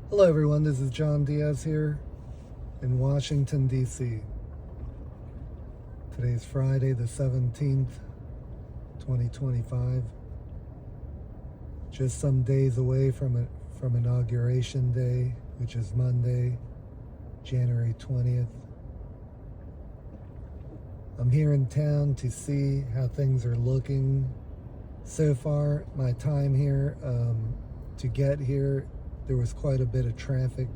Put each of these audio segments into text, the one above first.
Hello everyone, this is John Diaz here in Washington, D.C. Today is Friday the 17th, 2025. Just some days away from Inauguration Day, which is Monday, January 20th. I'm here in town to see how things are looking. So far, my time here, to get here, there was quite a bit of traffic.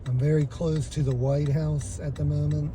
I'm very close to the White House at the moment.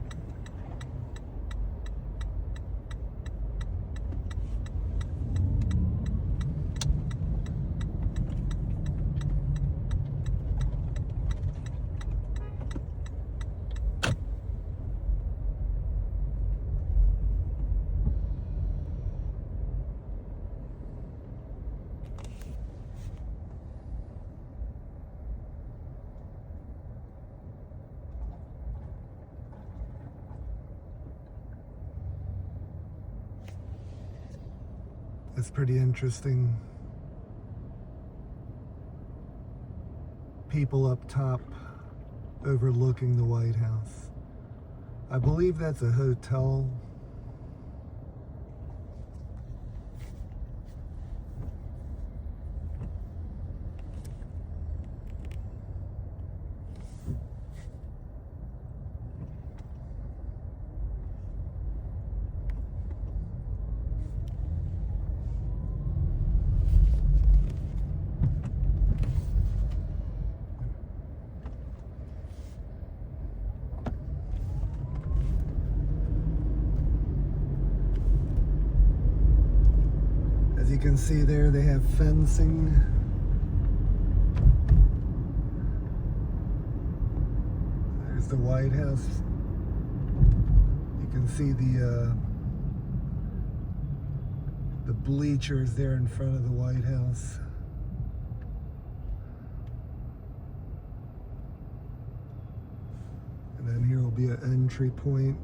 It's pretty interesting. People up top overlooking the White House. I believe that's a hotel. As you can see there, they have fencing. There's the White House. You can see the bleachers there in front of the White House. And then here will be an entry point.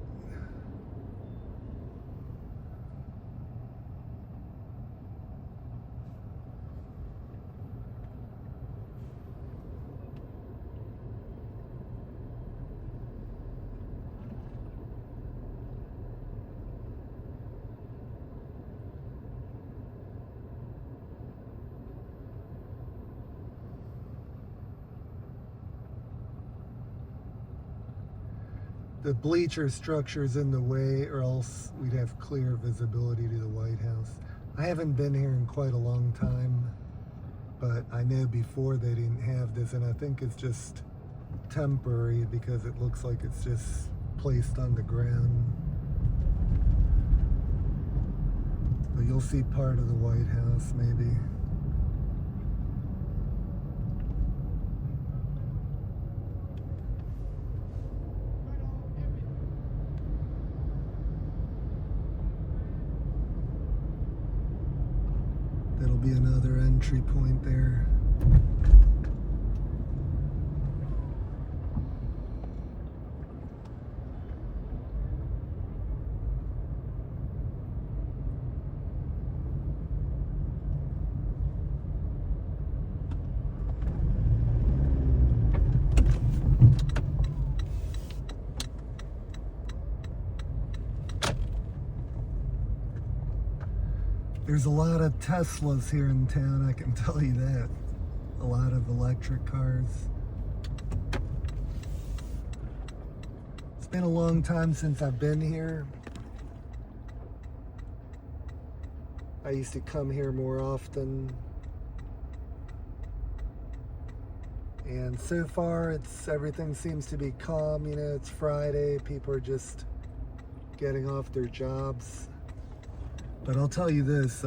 The bleacher structure's in the way, or else we'd have clear visibility to the White House. I haven't been here in quite a long time, but I know before they didn't have this, and I think it's just temporary because it looks like it's just placed on the ground. But you'll see part of the White House maybe. That'll be another entry point there. There's a lot of Teslas here in town, I can tell you that. A lot of electric cars. It's been a long time since I've been here. I used to come here more often. And so far, everything seems to be calm. You know, it's Friday, people are just getting off their jobs. But I'll tell you this,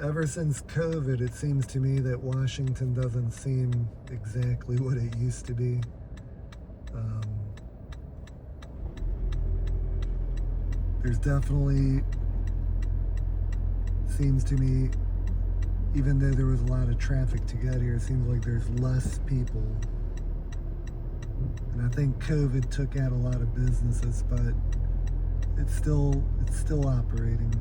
ever since COVID, it seems to me that Washington doesn't seem exactly what it used to be. There's definitely seems to me, even though there was a lot of traffic to get here, it seems like there's less people. And I think COVID took out a lot of businesses, but it's still operating.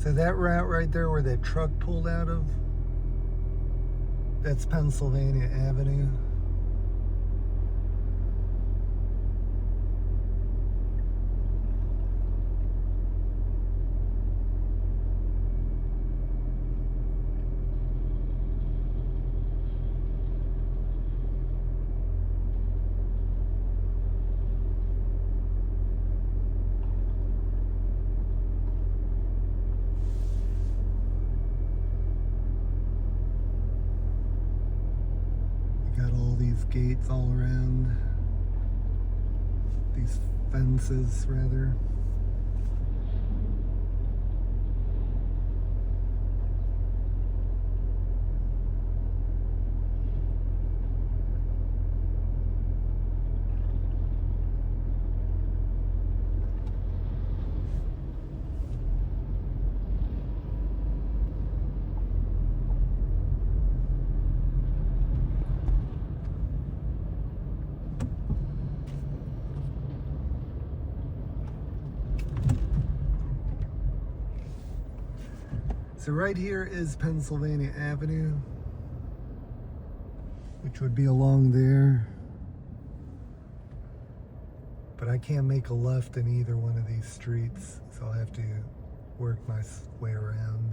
So that route right there where that truck pulled out of, that's Pennsylvania Avenue. Got all these gates all around, these fences rather. So right here is Pennsylvania Avenue, which would be along there. But I can't make a left in either one of these streets, so I'll have to work my way around.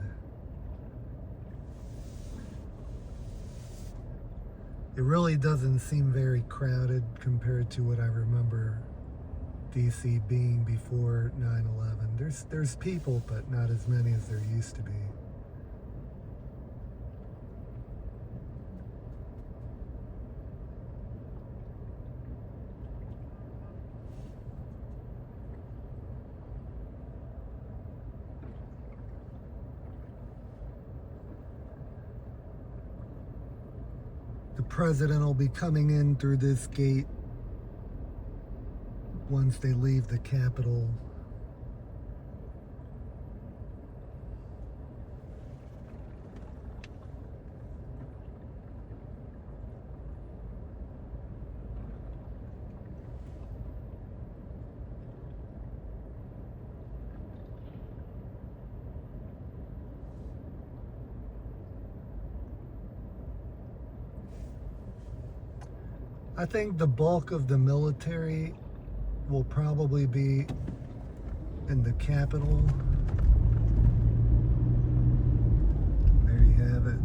It really doesn't seem very crowded compared to what I remember DC being before 9/11. There's people, but not as many as there used to be. The president will be coming in through this gate once they leave the Capitol. I think the bulk of the military will probably be in the Capitol. There you have it.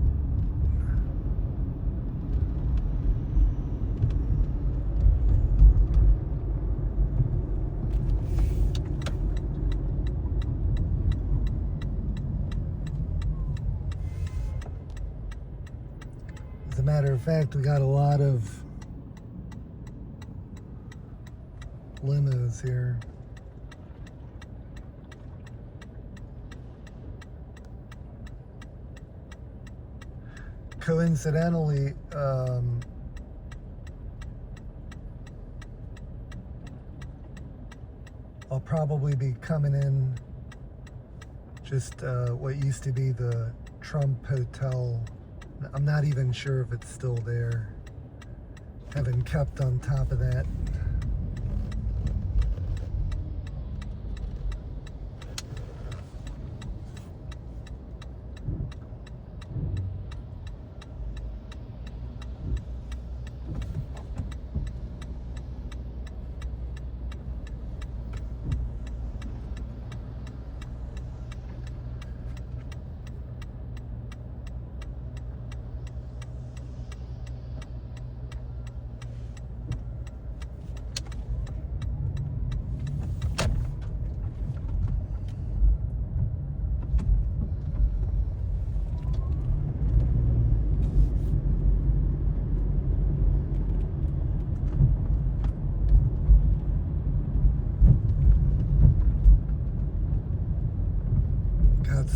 As a matter of fact, we got a lot of limos here. Coincidentally, I'll probably be coming in just what used to be the Trump Hotel. I'm not even sure if it's still there. Haven't kept on top of that.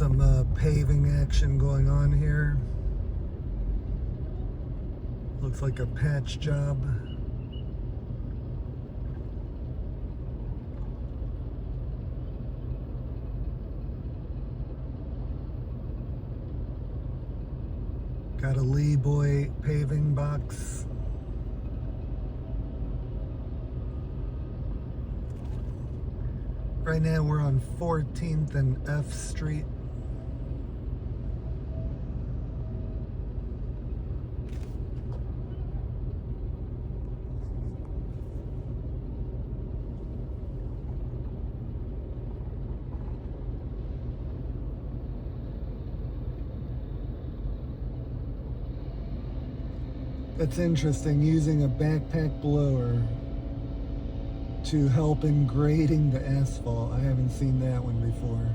some paving action going on here. Looks like a patch job. Got a Lee Boy paving box. Right now we're on 14th and F Street. It's interesting using a backpack blower to help in grading the asphalt. I haven't seen that one before,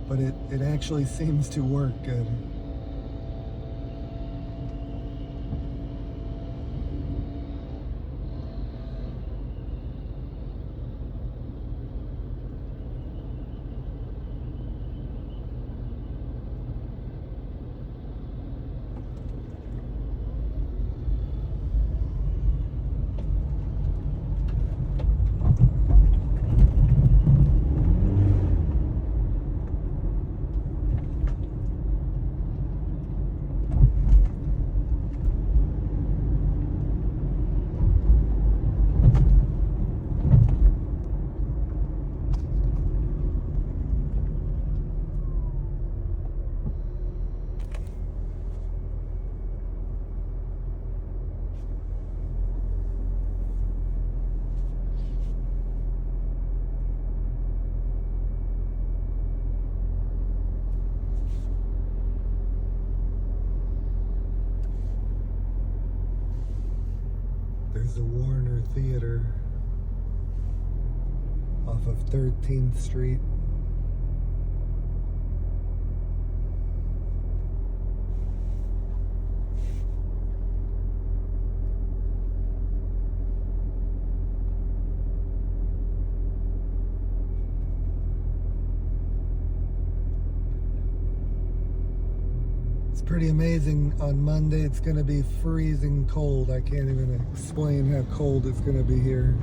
but it actually seems to work good. There's the Warner Theater off of 13th Street. It's pretty amazing. On Monday it's going to be freezing cold. I can't even explain how cold it's going to be here.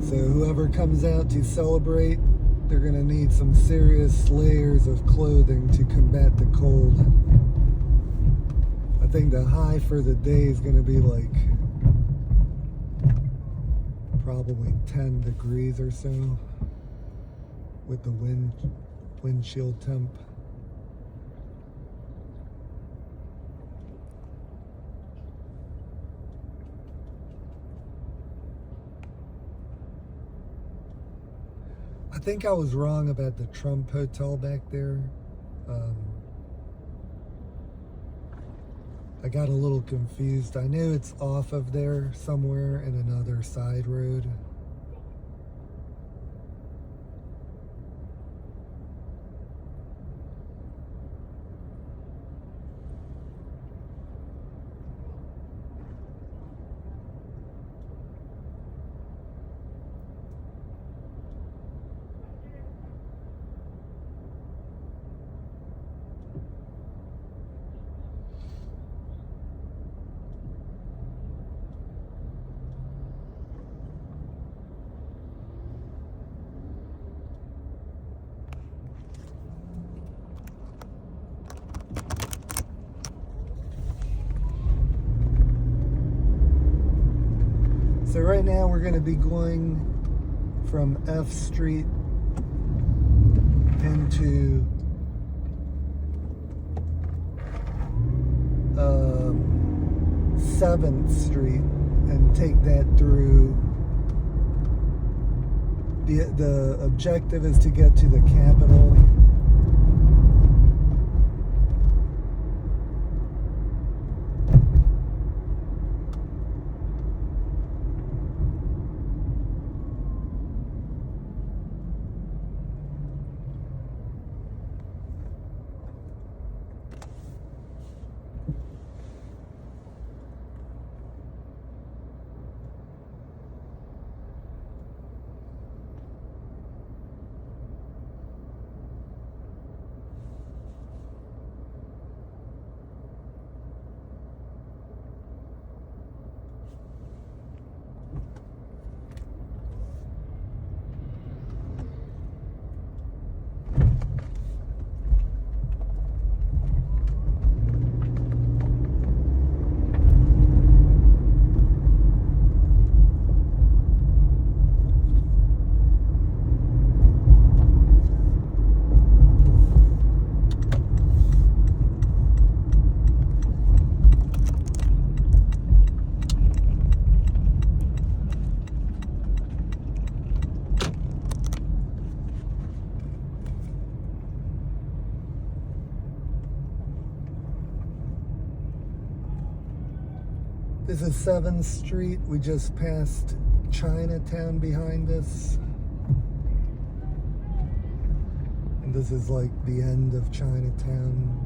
So whoever comes out to celebrate, they're going to need some serious layers of clothing to combat the cold. I think the high for the day is going to be like probably 10 degrees or so with the windshield temp. I think I was wrong about the Trump Hotel back there. I got a little confused. I knew it's off of there somewhere in another side road. So right now we're going to be going from F Street into 7th Street and take that through. The objective is to get to the Capitol. This is 7th Street. We just passed Chinatown behind us. And this is like the end of Chinatown.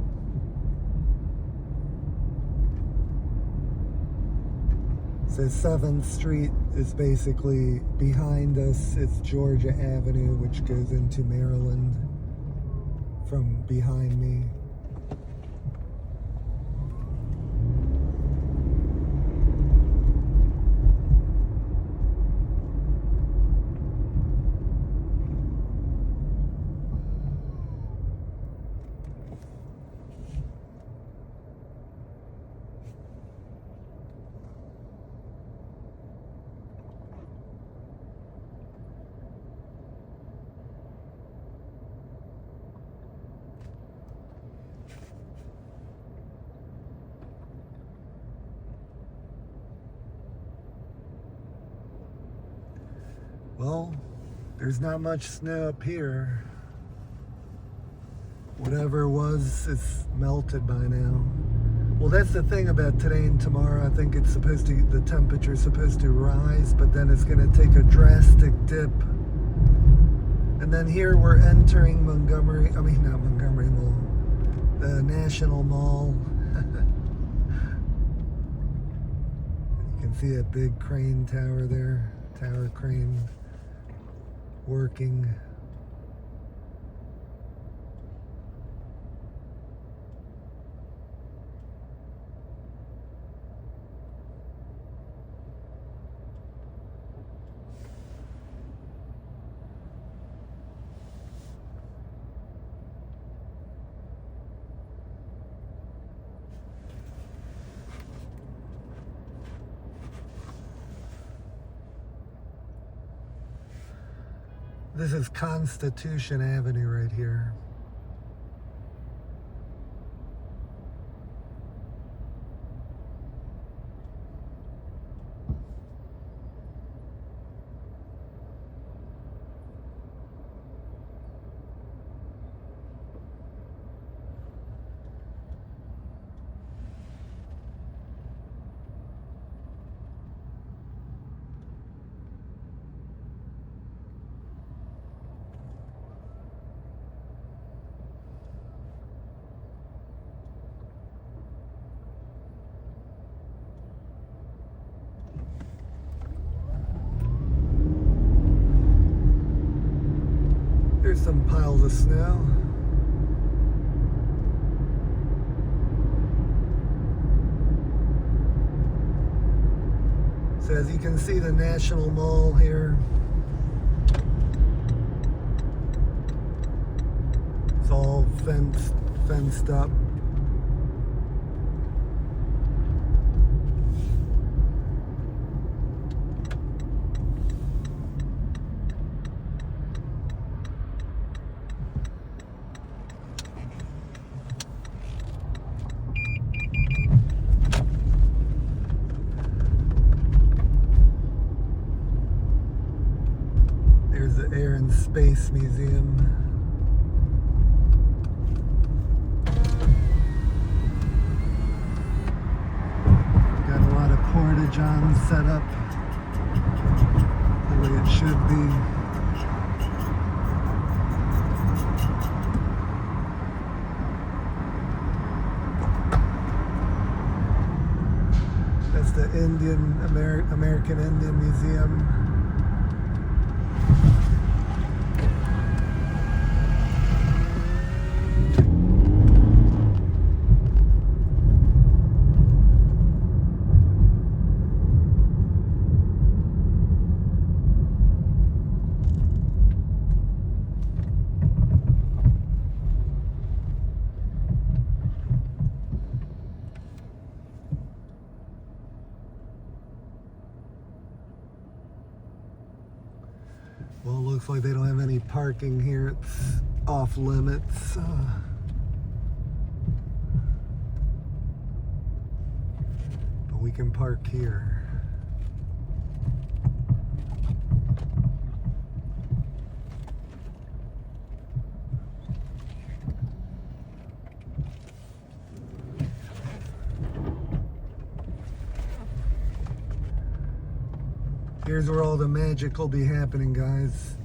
So 7th Street is basically behind us. It's Georgia Avenue, which goes into Maryland from behind me. Well, there's not much snow up here. Whatever was, it's melted by now. Well, that's the thing about today and tomorrow. I think it's supposed to, the temperature's supposed to rise, but then it's going to take a drastic dip. And then here we're entering Montgomery, I mean, not Montgomery Mall, the National Mall. You can see that big crane tower there, tower crane working. This is Constitution Avenue right here. There's some piles of snow. So as you can see, the National Mall here. It's all fenced up. There's the Air and Space Museum. Got a lot of porta-johns set up the way it should be. That's the American Indian Museum. Well, it looks like they don't have any parking here. It's off limits. But we can park here. Here's where all the magic will be happening, guys.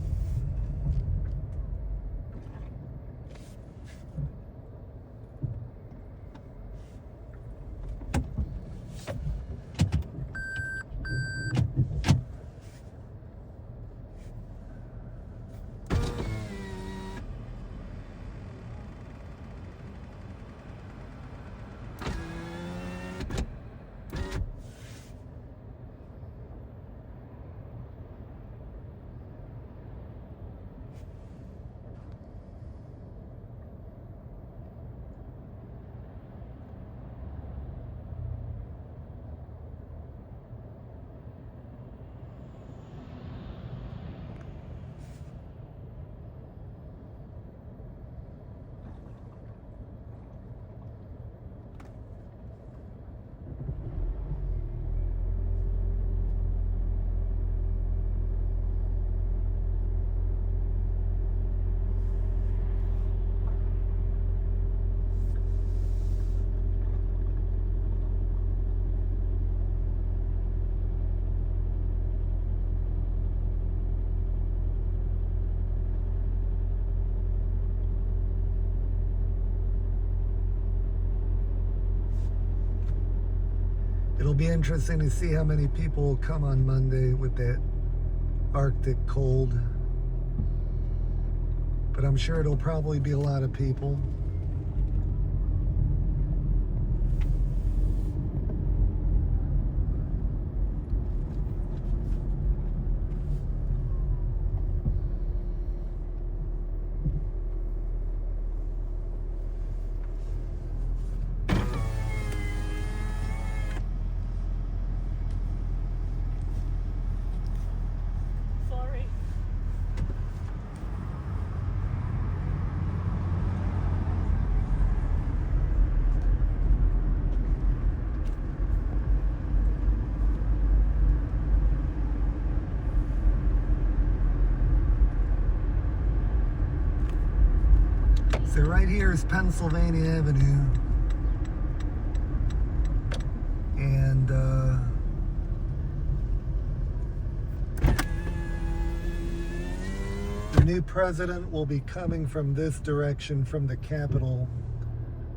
It'll be interesting to see how many people will come on Monday with that Arctic cold. But I'm sure it'll probably be a lot of people. So right here is Pennsylvania Avenue, and the new president will be coming from this direction, from the Capitol,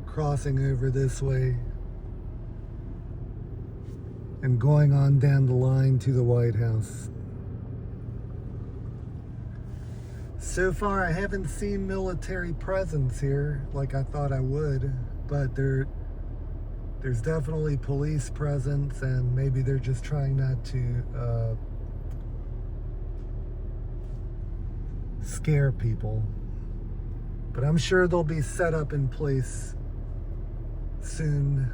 crossing over this way and going on down the line to the White House. So far, I haven't seen military presence here like I thought I would, but there's definitely police presence, and maybe they're just trying not to scare people. But I'm sure they'll be set up in place soon.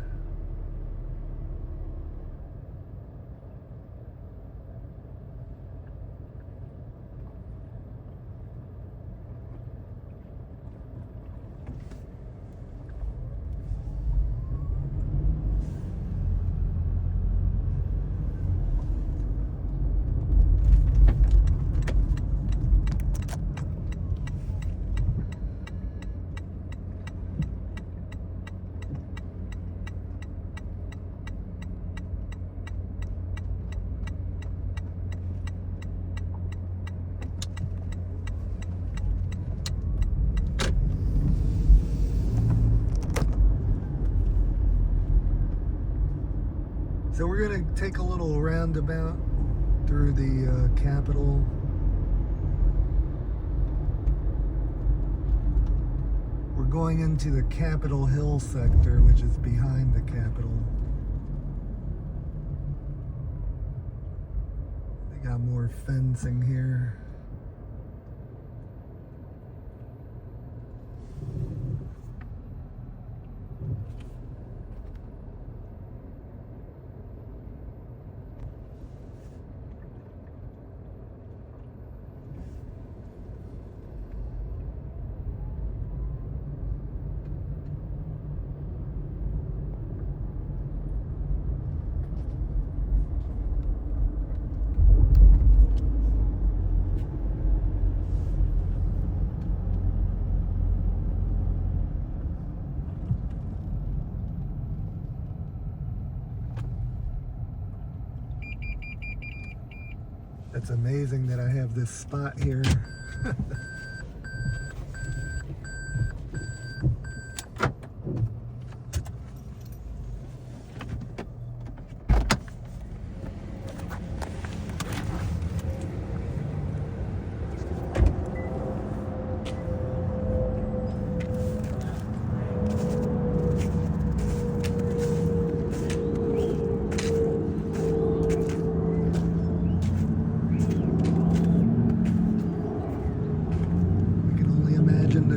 So we're gonna take a little roundabout through the Capitol. We're going into the Capitol Hill sector, which is behind the Capitol. They got more fencing here. It's amazing that I have this spot here.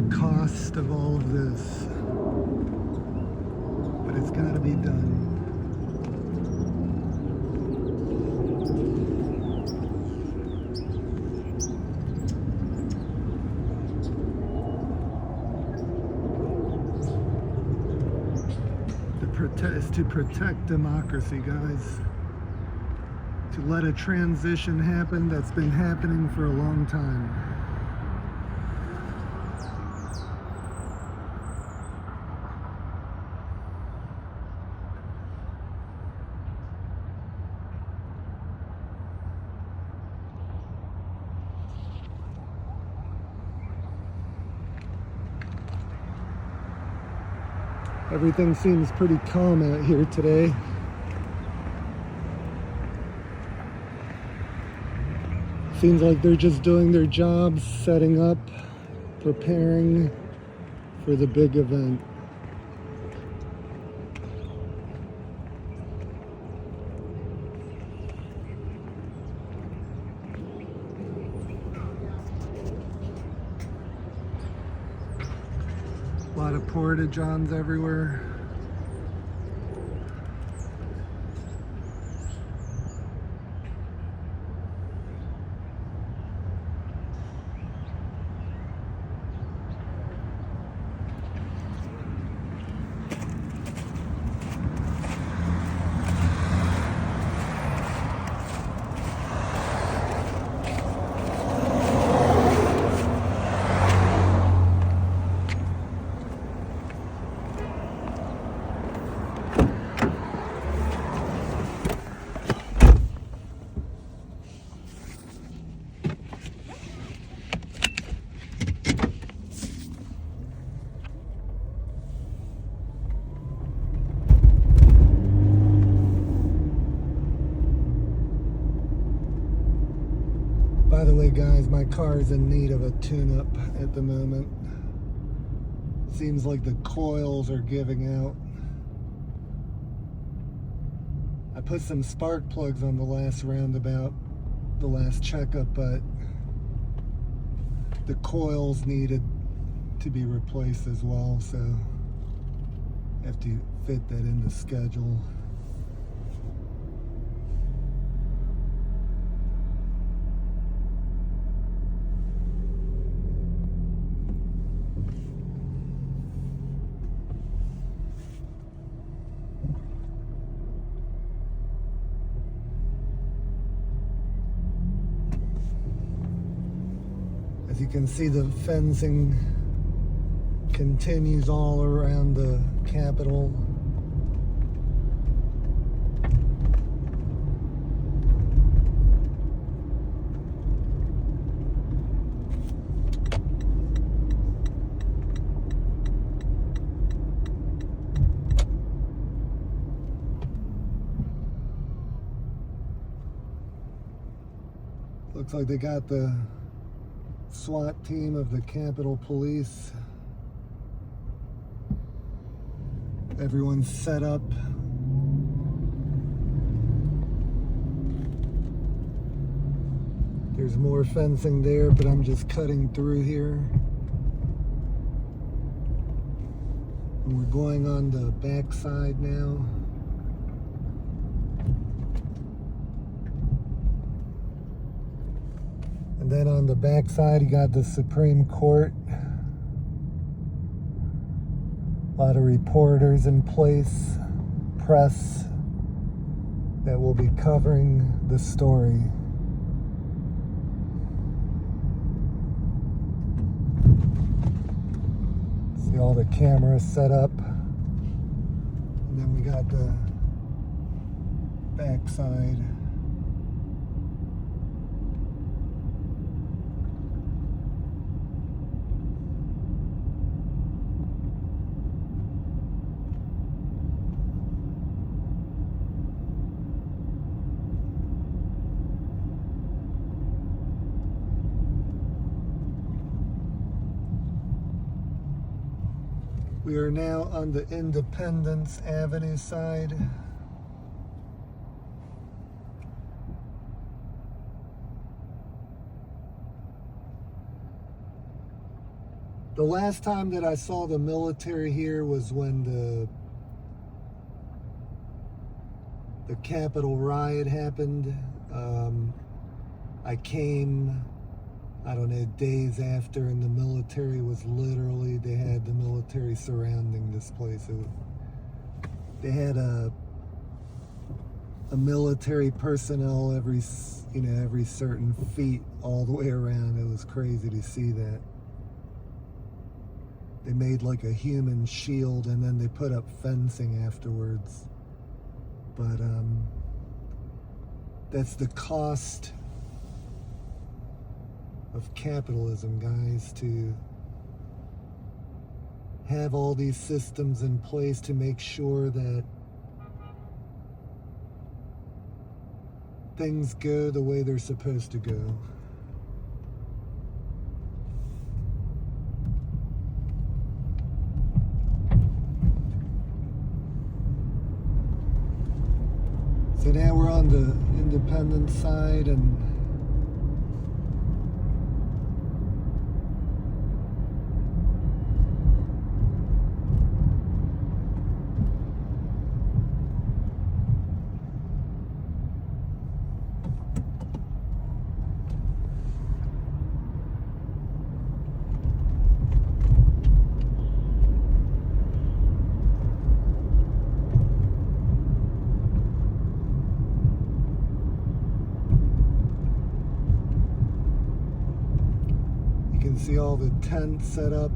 Cost of all of this, but it's got to be done. Is to protect democracy, guys. To let a transition happen that's been happening for a long time. Everything seems pretty calm out here today. Seems like they're just doing their jobs, setting up, preparing for the big event. A lot of porta-johns everywhere. By the way, guys, my car is in need of a tune-up at the moment. Seems like the coils are giving out. I put some spark plugs on the last roundabout, the last checkup, but the coils needed to be replaced as well, so I have to fit that in the schedule. As you can see, the fencing continues all around the Capitol. Looks like they got the SWAT team of the Capitol Police. Everyone's set up. There's more fencing there, but I'm just cutting through here. And we're going on the back side now. And then on the back side, you got the Supreme Court. A lot of reporters in place, press that will be covering the story. See all the cameras set up. And then we got the back side. We are now on the Independence Avenue side. The last time that I saw the military here was when the Capitol riot happened. I came, I don't know, days after, and the military was literally, they had the military surrounding this place. They had a military personnel every certain feet all the way around. It was crazy to see that. They made like a human shield, and then they put up fencing afterwards. But that's the cost of capitalism, guys, to have all these systems in place to make sure that things go the way they're supposed to go. So now we're on the Independence side, and see all the tents set up.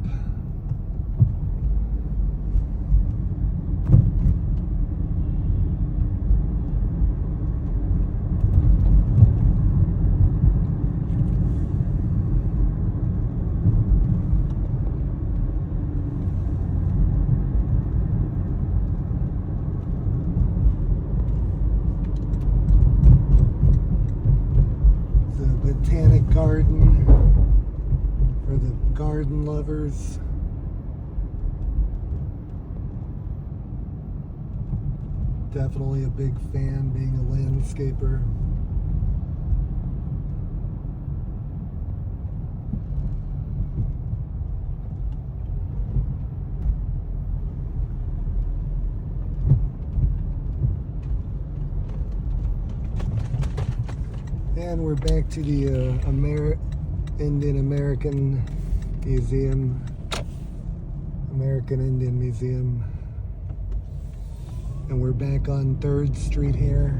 The Botanic Garden. For the garden lovers. Definitely a big fan, being a landscaper. And we're back to the Indian American Museum, American Indian Museum, and we're back on 3rd Street here.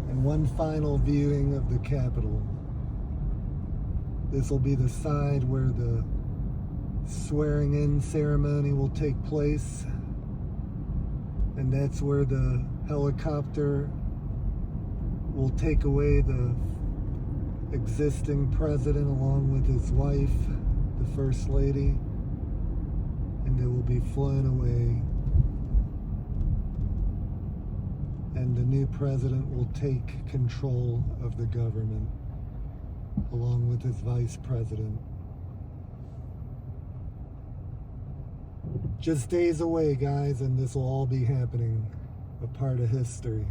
And one final viewing of the Capitol. This will be the side where the swearing-in ceremony will take place, and that's where the helicopter will take away the existing president along with his wife, the First Lady, and they will be flown away, and the new president will take control of the government along with his vice president. Just days away, guys, and this will all be happening, a part of history.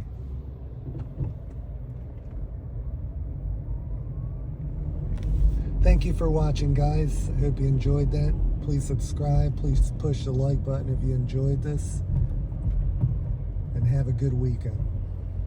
Thank you for watching, guys. I hope you enjoyed that. Please subscribe. Please push the like button if you enjoyed this. And have a good weekend.